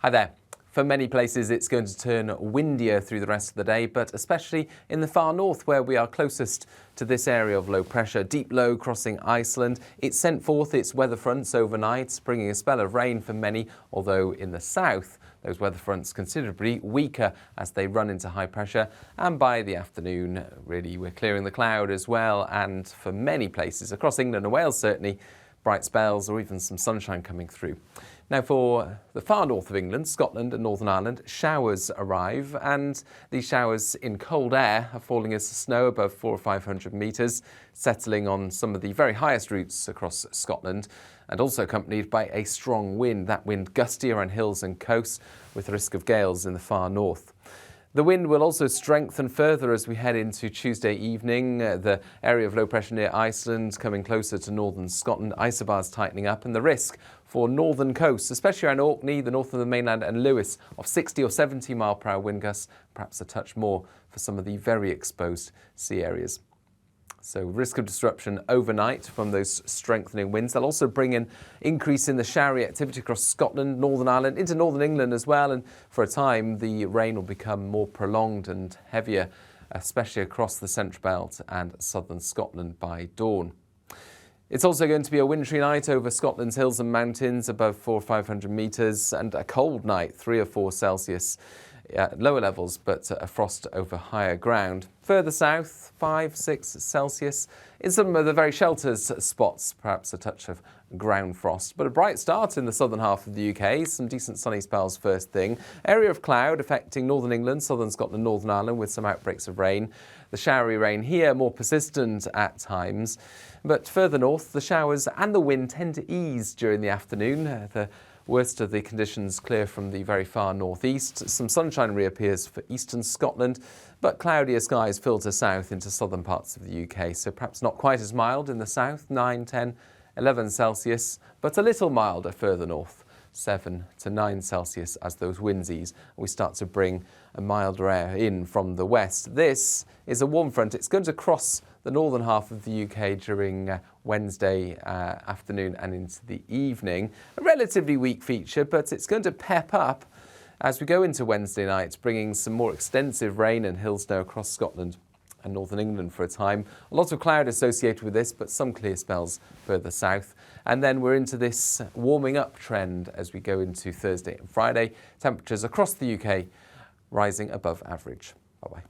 Hi there. For many places it's going to turn windier through the rest of the day, but especially in the far north where we are closest to this area of low pressure. Deep low crossing Iceland. It sent forth its weather fronts overnight, bringing a spell of rain for many, although in the south those weather fronts considerably weaker as they run into high pressure. And by the afternoon, really, we're clearing the cloud as well, and for many places across England and Wales certainly, bright spells or even some sunshine coming through. Now for the far north of England, Scotland and Northern Ireland, showers arrive, and these showers in cold air are falling as snow above 400 or 500 metres, settling on some of the very highest routes across Scotland, and also accompanied by a strong wind, that wind gusty around hills and coasts with the risk of gales in the far north. The wind will also strengthen further as we head into Tuesday evening. The area of low pressure near Iceland coming closer to northern Scotland, isobars tightening up, and the risk for northern coasts, especially around Orkney, the north of the mainland, and Lewis, of 60 or 70 mile/hour wind gusts, perhaps a touch more for some of the very exposed sea areas. So risk of disruption overnight from those strengthening winds. They'll also bring an increase in the showery activity across Scotland, Northern Ireland, into northern England as well. And for a time, the rain will become more prolonged and heavier, especially across the central belt and southern Scotland by dawn. It's also going to be a wintry night over Scotland's hills and mountains above 400 or 500 metres, and a cold night, 3 or 4 Celsius. Lower levels, but a frost over higher ground. Further south, 5, 6 Celsius. In some of the very sheltered spots, perhaps a touch of ground frost. But a bright start in the southern half of the UK. Some decent sunny spells first thing. Area of cloud affecting northern England, southern Scotland, Northern Ireland with some outbreaks of rain. The showery rain here more persistent at times. But further north, the showers and the wind tend to ease during the afternoon. The worst of the conditions clear from the very far northeast. Some sunshine reappears for eastern Scotland, but cloudier skies filter south into southern parts of the UK, so perhaps not quite as mild in the south, 9, 10, 11 Celsius, but a little milder further north, 7 to 9 Celsius as those winds ease. We start to bring a milder air in from the west. This is a warm front. It's going to cross the northern half of the UK during Wednesday afternoon and into the evening. A relatively weak feature, but it's going to pep up as we go into Wednesday night, bringing some more extensive rain and hill snow across Scotland and northern England for a time. A lot of cloud associated with this, but some clear spells further south. And then we're into this warming up trend as we go into Thursday and Friday. Temperatures across the UK rising above average. Bye-bye.